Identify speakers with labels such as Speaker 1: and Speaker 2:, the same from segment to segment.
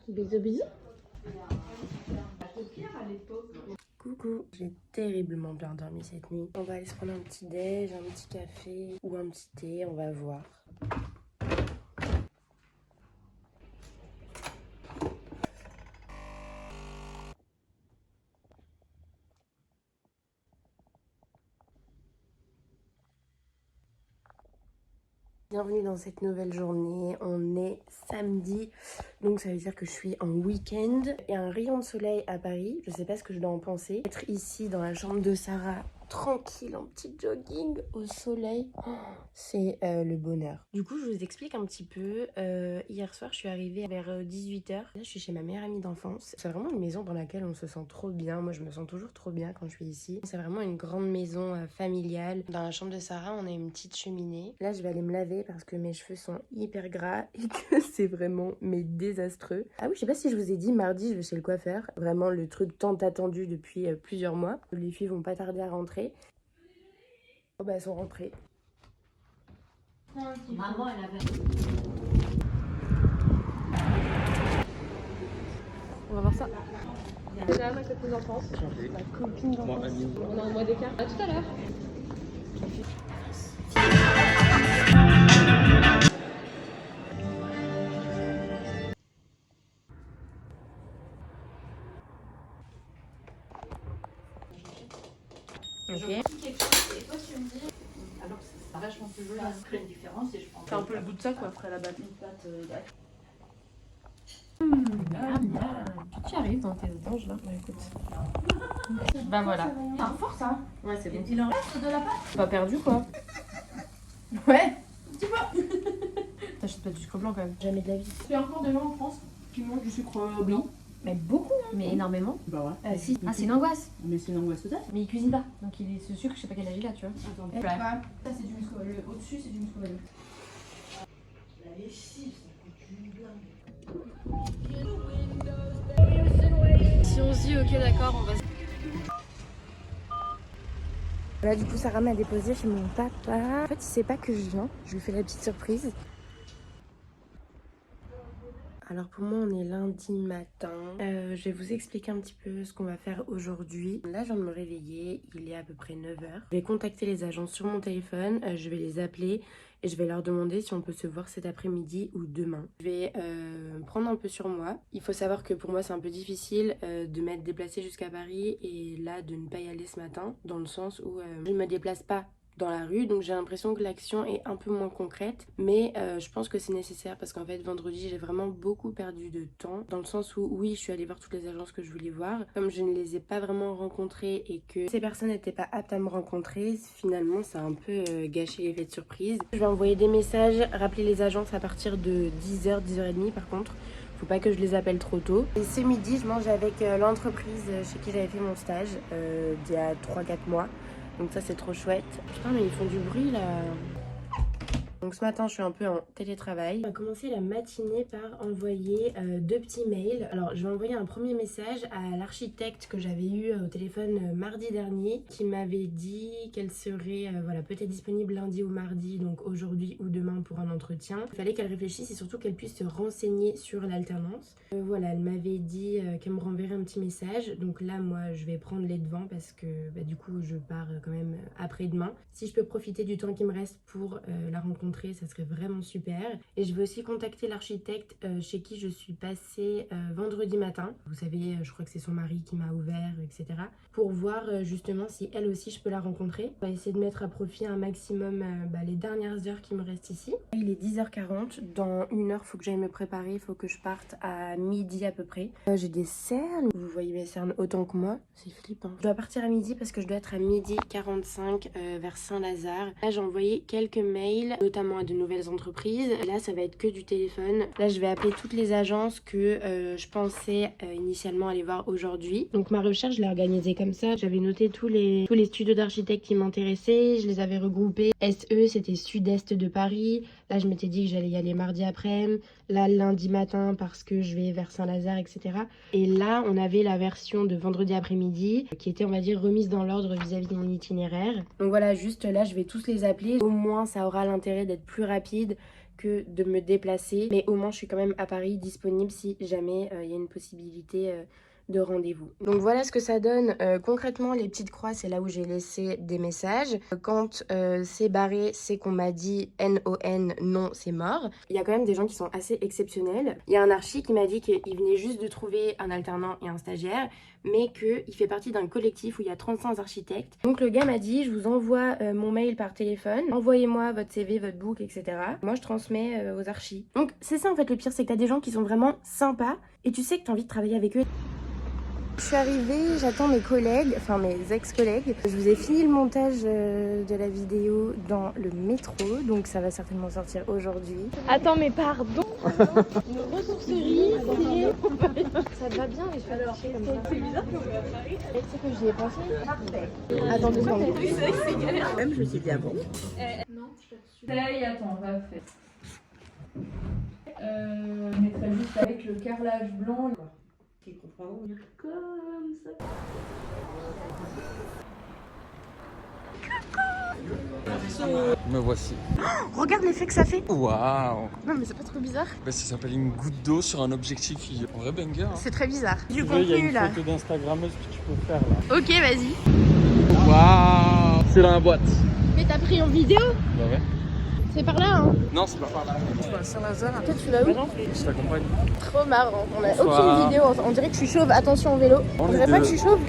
Speaker 1: Bisous bisous. Coucou, j'ai terriblement bien dormi cette nuit. On va aller se prendre un petit déj, un petit café ou un petit thé, on va voir. Bienvenue dans cette nouvelle journée, on est samedi, donc ça veut dire que je suis en week-end. Il y a un rayon de soleil à Paris, je sais pas ce que je dois en penser. Être ici dans la chambre de Sarah, tranquille, en petit jogging au soleil, c'est le bonheur. Du coup je vous explique un petit peu, hier soir je suis arrivée vers 18 h. Là je suis chez ma meilleure amie d'enfance. C'est vraiment une maison dans laquelle on se sent trop bien, moi je me sens toujours trop bien quand je suis ici. C'est vraiment une grande maison familiale. Dans la chambre de Sarah on a une petite cheminée. Là je vais aller me laver parce que mes cheveux sont hyper gras et que c'est vraiment désastreux. Ah oui, je sais pas si je vous ai dit, mardi je vais chez le coiffeur. Vraiment le truc tant attendu depuis plusieurs mois. Les filles vont pas tarder à rentrer. Oh bah elles sont rentrées.
Speaker 2: Maman, elle avait...
Speaker 1: On va voir ça. C'est là ma copine d'enfance. Ma copine d'enfance. On a un mois d'écart. À tout à l'heure. Ok.
Speaker 2: Et toi, tu me dis... Alors, c'est vachement plus joli. Ça ferait une différence et je pense...
Speaker 1: C'est un peu le goût de ça quoi, après la batte.
Speaker 2: Une pâte grecque.
Speaker 1: Tu arrives dans tes anges là. Bah écoute. Bah voilà.
Speaker 2: C'est un fort ça.
Speaker 1: Ouais, c'est bon.
Speaker 2: Il en reste de la pâte.
Speaker 1: Pas perdu quoi. Ouais. Tu vois. T'achètes pas du sucre blanc quand même. Jamais de la vie.
Speaker 2: Il y a encore des gens en France qui mangent du sucre blanc.
Speaker 1: Mais beaucoup, hein. Mais énormément.
Speaker 2: Bah ouais.
Speaker 1: Si. Ah, c'est une angoisse.
Speaker 2: Mais c'est une angoisse totale.
Speaker 1: Mais il cuisine pas. Donc il est ce sucre, je sais pas quel âge il a, tu vois.
Speaker 2: Attends,
Speaker 1: Ouais.
Speaker 2: ça c'est du muscovado. Au-dessus c'est du muscovado. La lessive, ça coûte une blinde.
Speaker 1: Si on se dit ok d'accord, on va. Là du coup Sarah m'a déposé chez mon papa. En fait il sait pas que je viens. Je lui fais la petite surprise. Alors pour moi on est lundi matin, je vais vous expliquer un petit peu ce qu'on va faire aujourd'hui. Là je viens de me réveiller, il est à peu près 9 h. Je vais contacter les agences sur mon téléphone, je vais les appeler et je vais leur demander si on peut se voir cet après-midi ou demain. Je vais prendre un peu sur moi. Il faut savoir que pour moi c'est un peu difficile de m'être déplacée jusqu'à Paris et là de ne pas y aller ce matin, dans le sens où je ne me déplace pas dans la rue, donc j'ai l'impression que l'action est un peu moins concrète, mais je pense que c'est nécessaire parce qu'en fait vendredi j'ai vraiment beaucoup perdu de temps, dans le sens où oui je suis allée voir toutes les agences que je voulais voir, comme je ne les ai pas vraiment rencontrées et que ces personnes n'étaient pas aptes à me rencontrer, finalement ça a un peu gâché l'effet de surprise. Je vais envoyer des messages, rappeler les agences à partir de 10 h, 10 h30 par contre. Faut pas que je les appelle trop tôt. Et ce midi je mange avec l'entreprise chez qui j'avais fait mon stage il y a 3-4 mois. Donc ça c'est trop chouette. Putain mais ils font du bruit là. Donc ce matin je suis un peu en télétravail. On va commencer la matinée par envoyer 2 petits mails. Alors je vais envoyer un premier message à l'architecte que j'avais eu au téléphone mardi dernier, qui m'avait dit qu'elle serait voilà, peut-être disponible lundi ou mardi, donc aujourd'hui ou demain pour un entretien. Il fallait qu'elle réfléchisse et surtout qu'elle puisse se renseigner sur l'alternance. Voilà, elle m'avait dit qu'elle me renverrait un petit message. Donc là moi je vais prendre les devants parce que bah, du coup je pars quand même après-demain. Si je peux profiter du temps qui me reste pour la rencontrer, ça serait vraiment super. Et je vais aussi contacter l'architecte chez qui je suis passée vendredi matin. Vous savez, je crois que c'est son mari qui m'a ouvert, etc. Pour voir justement si elle aussi je peux la rencontrer. On va essayer de mettre à profit un maximum les dernières heures qui me restent ici. Il est 10 h 40. Dans 1 heure, il faut que j'aille me préparer. Il faut que je parte à midi à peu près. J'ai des cernes. Vous voyez mes cernes autant que moi. C'est flippant. Je dois partir à midi parce que je dois être à midi 45 vers Saint-Lazare. Là, j'ai envoyé quelques mails, notamment à de nouvelles entreprises. Là ça va être que du téléphone. Là je vais appeler toutes les agences que je pensais initialement aller voir aujourd'hui. Donc ma recherche je l'ai organisée comme ça. J'avais noté tous les studios d'architectes qui m'intéressaient. Je les avais regroupés. SE c'était sud-est de Paris. Là je m'étais dit que j'allais y aller mardi après-midi. Là lundi matin parce que je vais vers Saint-Lazare, etc. Et là on avait la version de vendredi après-midi qui était on va dire remise dans l'ordre vis-à-vis de mon itinéraire. Donc voilà, juste là je vais tous les appeler. Au moins ça aura l'intérêt d'être plus rapide que de me déplacer, mais au moins je suis quand même à Paris disponible si jamais il y a une possibilité de rendez-vous. Donc voilà ce que ça donne. Concrètement, les petites croix, c'est là où j'ai laissé des messages. Quand c'est barré, c'est qu'on m'a dit NON, non, c'est mort. Il y a quand même des gens qui sont assez exceptionnels. Il y a un archi qui m'a dit qu'il venait juste de trouver un alternant et un stagiaire, mais qu'il fait partie d'un collectif où il y a 35 architectes. Donc le gars m'a dit, je vous envoie mon mail par téléphone, envoyez-moi votre CV, votre book, etc. Moi je transmets aux archis. Donc c'est ça en fait le pire, c'est que t'as des gens qui sont vraiment sympas et tu sais que t'as envie de travailler avec eux. Je suis arrivée, j'attends mes collègues, enfin mes ex-collègues. Je vous ai fini le montage de la vidéo dans le métro, donc ça va certainement sortir aujourd'hui. Attends, mais pardon. Une ressourcerie, ça te va bien les cheveux attachés comme ça? C'est bizarre qu'on va à Paris. Tu sais que j'y ai pensé? Parfait. Attends 2 secondes. Oui, c'est vrai que c'est galère. Même je me suis dit, ah bon? Non, je suis pas
Speaker 2: Attends, on va faire. On mettrait juste avec le carrelage blanc. Qui comprend comme ça.
Speaker 3: Me voici.
Speaker 1: Oh, regarde l'effet que ça fait.
Speaker 3: Waouh.
Speaker 1: Non mais c'est pas trop bizarre?
Speaker 3: Bah, ça s'appelle une goutte d'eau sur un objectif. En vrai banger. Hein.
Speaker 1: C'est très bizarre. Du
Speaker 3: Il y a
Speaker 1: contenu
Speaker 3: une
Speaker 1: là.
Speaker 3: photo d'instagrammeuse que tu peux faire là.
Speaker 1: Ok, vas-y.
Speaker 3: Waouh. C'est dans la boîte.
Speaker 1: Mais t'as pris en vidéo?
Speaker 3: Bah ouais.
Speaker 1: C'est par là, hein?
Speaker 3: Non, c'est pas par là. Je suis à Saint-Lazare.
Speaker 1: Toi, tu vas où?
Speaker 3: Je t'accompagne.
Speaker 1: Trop marrant. On a
Speaker 3: Bonsoir.
Speaker 1: aucune vidéo. On dirait que je suis chauve. Attention au vélo. On dirait pas que je suis chauve?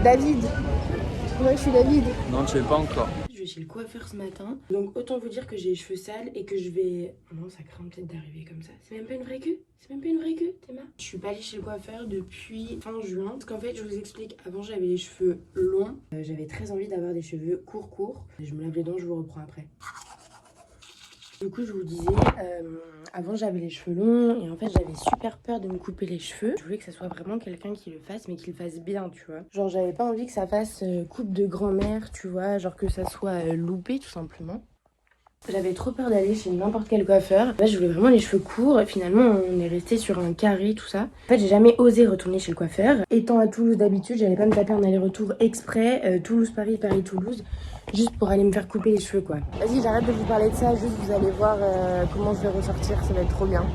Speaker 1: David. On dirait que je suis David.
Speaker 3: Non, tu es pas encore.
Speaker 1: Je vais chez le coiffeur ce matin. Donc autant vous dire que j'ai les cheveux sales et que je vais... Non, ça craint peut-être d'arriver comme ça. C'est même pas une vraie queue? C'est même pas une vraie queue, Théma? Je suis pas allée chez le coiffeur depuis fin juin. Parce qu'en fait, je vous explique, avant j'avais les cheveux longs. J'avais très envie d'avoir des cheveux courts. Je me lave les dents, je vous reprends après. Du coup, je vous disais, avant j'avais les cheveux longs et en fait j'avais super peur de me couper les cheveux. Je voulais que ça soit vraiment quelqu'un qui le fasse, mais qui le fasse bien, tu vois. Genre j'avais pas envie que ça fasse coupe de grand-mère, tu vois, genre que ça soit loupé tout simplement. J'avais trop peur d'aller chez n'importe quel coiffeur. Là, je voulais vraiment les cheveux courts. Et finalement, on est resté sur un carré, tout ça. En fait, j'ai jamais osé retourner chez le coiffeur. Étant à Toulouse d'habitude, j'allais pas me taper un aller-retour exprès. Toulouse-Paris, Paris-Toulouse. Juste pour aller me faire couper les cheveux, quoi. Vas-y, j'arrête de vous parler de ça. Juste, vous allez voir comment je vais ressortir. Ça va être trop bien.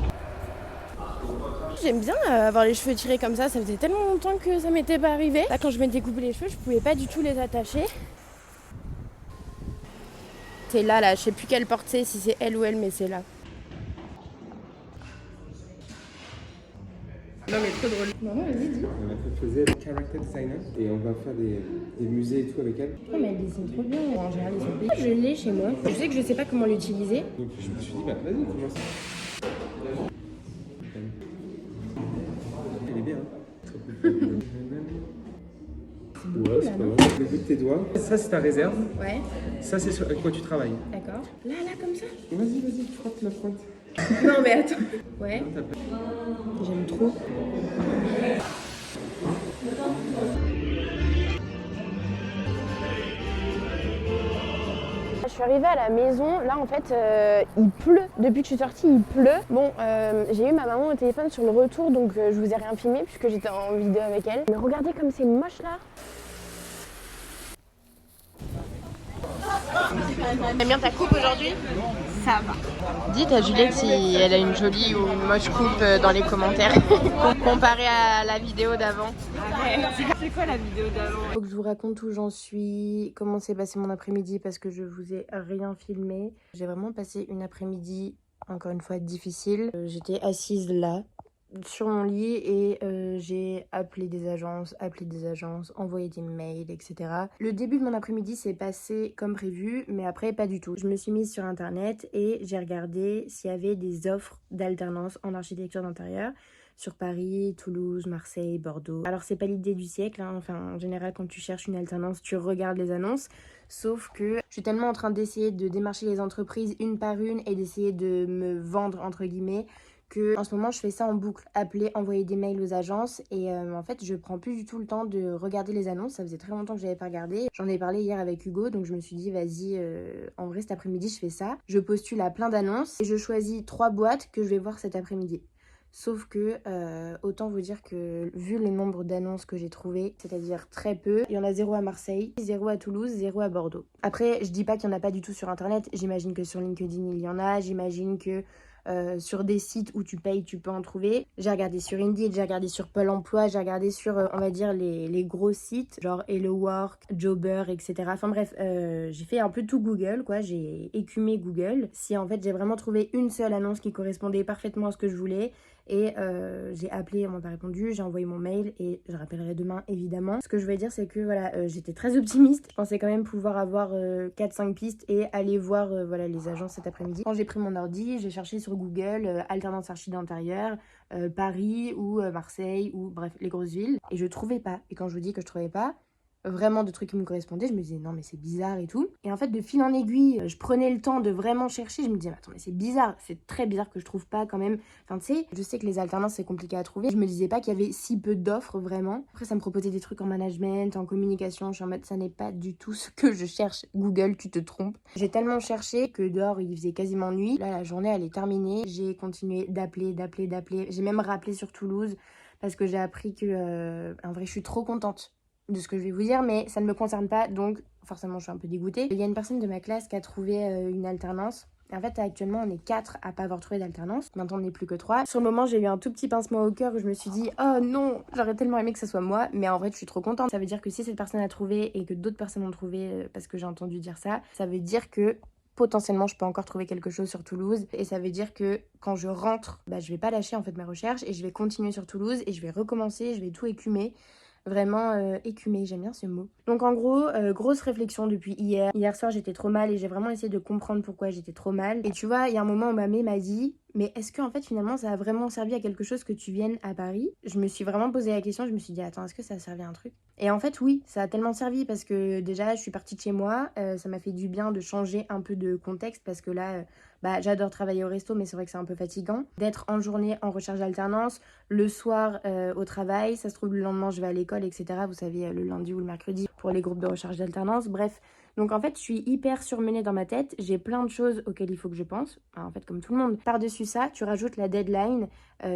Speaker 1: J'aime bien avoir les cheveux tirés comme ça. Ça faisait tellement longtemps que ça m'était pas arrivé. Là, quand je m'étais coupé les cheveux, je pouvais pas du tout les attacher. C'est là, je sais plus quelle porte c'est, si c'est elle ou elle, mais c'est là. Non mais trop drôle. Non, vas-y, dis.
Speaker 4: On a fait character designer et on va faire des musées et tout avec elle.
Speaker 1: Non mais elle dessine trop bien, en général ils sont payés. Je l'ai chez moi. Je sais que je sais pas comment l'utiliser.
Speaker 4: Donc je me suis dit, bah vas-y, commence. Elle est bien, hein. Très cool. Ouais, c'est pas mal. Le bout de tes doigts. Ça, c'est ta réserve.
Speaker 1: Ouais.
Speaker 4: Ça, c'est avec quoi tu travailles.
Speaker 1: D'accord. Là, comme ça.
Speaker 4: Vas-y, tu frottes la pointe.
Speaker 1: Non mais attends. Ouais. J'aime trop. Je suis arrivée à la maison, là en fait il pleut, depuis que je suis sortie il pleut. Bon j'ai eu ma maman au téléphone sur le retour donc je vous ai rien filmé puisque j'étais en vidéo avec elle. Mais regardez comme c'est moche là. T'aimes bien ta coupe aujourd'hui? Ça va. Dites à Juliette si elle a une jolie ou une moche coupe dans les commentaires. Comparé à la vidéo d'avant.
Speaker 2: C'est quoi la vidéo d'avant?
Speaker 1: Faut que je vous raconte où j'en suis, comment s'est passé mon après-midi parce que je vous ai rien filmé. J'ai vraiment passé une après-midi, encore une fois, difficile. J'étais assise là, sur mon lit et j'ai appelé des agences, envoyé des mails, etc. Le début de mon après-midi s'est passé comme prévu, mais après pas du tout. Je me suis mise sur internet et j'ai regardé s'il y avait des offres d'alternance en architecture d'intérieur sur Paris, Toulouse, Marseille, Bordeaux. Alors c'est pas l'idée du siècle, hein. Enfin en général quand tu cherches une alternance, tu regardes les annonces. Sauf que je suis tellement en train d'essayer de démarcher les entreprises une par une et d'essayer de me vendre entre guillemets que en ce moment je fais ça en boucle, appeler, envoyer des mails aux agences et en fait je prends plus du tout le temps de regarder les annonces. Ça faisait très longtemps que j'avais pas regardé. J'en ai parlé hier avec Hugo donc je me suis dit vas-y en vrai cet après-midi je fais ça. Je postule à plein d'annonces et je choisis 3 boîtes que je vais voir cet après-midi. Sauf que, autant vous dire que vu le nombre d'annonces que j'ai trouvées, c'est-à-dire très peu, il y en a 0 à Marseille, 0 à Toulouse, 0 à Bordeaux. Après, je dis pas qu'il y en a pas du tout sur internet, j'imagine que sur LinkedIn il y en a, j'imagine que sur des sites où tu payes, tu peux en trouver. J'ai regardé sur Indeed, j'ai regardé sur Pôle emploi, j'ai regardé sur, on va dire, les gros sites, genre Hello Work, Jobber, etc. Enfin bref, j'ai fait un peu tout Google, quoi. J'ai écumé Google. Si en fait j'ai vraiment trouvé une seule annonce qui correspondait parfaitement à ce que je voulais, et j'ai appelé, on m'a pas répondu, j'ai envoyé mon mail et je rappellerai demain évidemment. Ce que je voulais dire c'est que voilà, j'étais très optimiste. Je pensais quand même pouvoir avoir 4-5 pistes et aller voir voilà, les agences cet après-midi. Quand j'ai pris mon ordi, j'ai cherché sur Google alternance archi d'intérieur, Paris ou Marseille ou bref les grosses villes et je trouvais pas. Et quand je vous dis que je trouvais pas vraiment de trucs qui me correspondaient, je me disais non mais c'est bizarre et tout. Et en fait de fil en aiguille, je prenais le temps de vraiment chercher, je me disais attends mais c'est bizarre, c'est très bizarre que je trouve pas quand même. Enfin tu sais, je sais que les alternances c'est compliqué à trouver, je me disais pas qu'il y avait si peu d'offres vraiment. Après ça me proposait des trucs en management, en communication, je suis en mode ça n'est pas du tout ce que je cherche. Google, tu te trompes. J'ai tellement cherché que dehors il faisait quasiment nuit. Là la journée elle est terminée, j'ai continué d'appeler. J'ai même rappelé sur Toulouse parce que j'ai appris que en vrai je suis trop contente de ce que je vais vous dire, mais ça ne me concerne pas, donc forcément je suis un peu dégoûtée. Il y a une personne de ma classe qui a trouvé une alternance. En fait, actuellement, on est 4 à pas avoir trouvé d'alternance. Maintenant, on n'est plus que 3. Sur le moment, j'ai eu un tout petit pincement au cœur où je me suis dit « Oh non, j'aurais tellement aimé que ce soit moi. » Mais en vrai, je suis trop contente. Ça veut dire que si cette personne a trouvé et que d'autres personnes ont trouvé, parce que j'ai entendu dire ça, ça veut dire que potentiellement, je peux encore trouver quelque chose sur Toulouse. Et ça veut dire que quand je rentre, je vais pas lâcher en fait mes recherches et je vais continuer sur Toulouse et je vais recommencer, je vais tout écumer. Vraiment écumé, j'aime bien ce mot. Donc en gros, grosse réflexion depuis hier. Hier soir, j'étais trop mal et j'ai vraiment essayé de comprendre pourquoi j'étais trop mal. Et tu vois, il y a un moment où ma mère m'a dit « Mais est-ce que en fait finalement ça a vraiment servi à quelque chose que tu viennes à Paris ?» Je me suis vraiment posé la question, je me suis dit « Attends, est-ce que ça a servi à un truc ?» Et en fait oui, ça a tellement servi parce que déjà je suis partie de chez moi, ça m'a fait du bien de changer un peu de contexte parce que là... j'adore travailler au resto, mais c'est vrai que c'est un peu fatigant. D'être en journée en recherche d'alternance, le soir au travail, ça se trouve le lendemain je vais à l'école, etc. Vous savez, le lundi ou le mercredi pour les groupes de recherche d'alternance, bref. Donc en fait, je suis hyper surmenée dans ma tête, j'ai plein de choses auxquelles il faut que je pense, en fait comme tout le monde. Par-dessus ça, tu rajoutes la deadline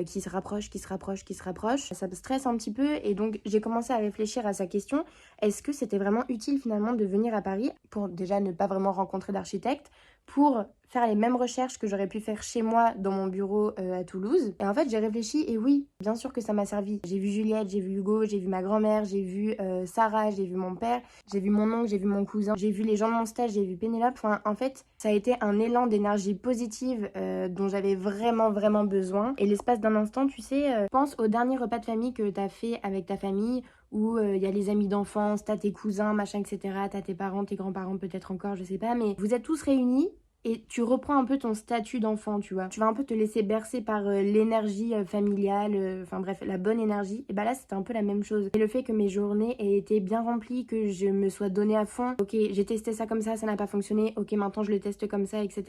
Speaker 1: qui se rapproche. Ça me stresse un petit peu et donc j'ai commencé à réfléchir à sa question. Est-ce que c'était vraiment utile finalement de venir à Paris pour déjà ne pas vraiment rencontrer d'architecte, pour faire les mêmes recherches que j'aurais pu faire chez moi dans mon bureau à Toulouse. Et en fait, j'ai réfléchi et oui, bien sûr que ça m'a servi. J'ai vu Juliette, j'ai vu Hugo, j'ai vu ma grand-mère, j'ai vu Sarah, j'ai vu mon père, j'ai vu mon oncle, j'ai vu mon cousin, j'ai vu les gens de mon stage, j'ai vu Pénélope. Enfin, en fait, ça a été un élan d'énergie positive dont j'avais vraiment besoin. Et l'espace d'un instant, tu sais, pense au dernier repas de famille que t'as fait avec ta famille où il y a les amis d'enfance, t'as tes cousins, machin, etc. T'as tes parents, tes grands-parents peut-être encore, je sais pas, mais vous êtes tous réunis et tu reprends un peu ton statut d'enfant, tu vois. Tu vas un peu te laisser bercer par l'énergie familiale, enfin bref, la bonne énergie. Et là, c'était un peu la même chose. Et le fait que mes journées aient été bien remplies, que je me sois donnée à fond. Ok, j'ai testé ça comme ça n'a pas fonctionné. Ok, maintenant je le teste comme ça, etc.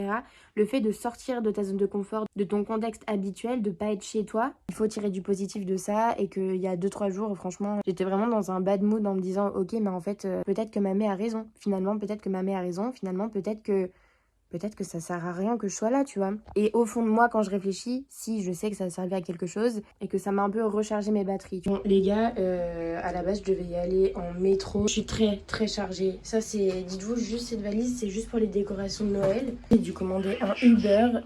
Speaker 1: Le fait de sortir de ta zone de confort, de ton contexte habituel, de pas être chez toi, il faut tirer du positif de ça. Et qu'il y a 2-3 jours, franchement, j'étais vraiment dans un bad mood en me disant, ok, mais en fait, peut-être que ma mère a raison. Finalement, peut-être que ma mère a raison. Finalement, peut-être que ça sert à rien que je sois là, tu vois. Et au fond de moi, quand je réfléchis, si je sais que ça a servi à quelque chose et que ça m'a un peu rechargé mes batteries. Bon, les gars, à la base, je devais y aller en métro. Je suis très chargée. Ça, c'est, dites-vous, juste cette valise, c'est juste pour les décorations de Noël. J'ai dû commander un Uber.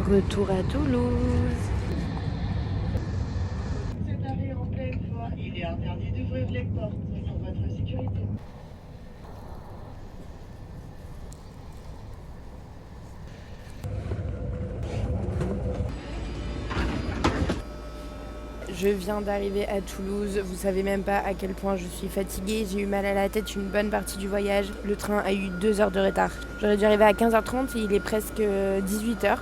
Speaker 1: Retour à Toulouse.
Speaker 2: C'est arrêt en pleine voie. Il est interdit d'ouvrir les portes pour votre sécurité.
Speaker 1: Je viens d'arriver à Toulouse, vous savez même pas à quel point je suis fatiguée, j'ai eu mal à la tête une bonne partie du voyage. Le train a eu 2 heures de retard. J'aurais dû arriver à 15h30 et il est presque 18h.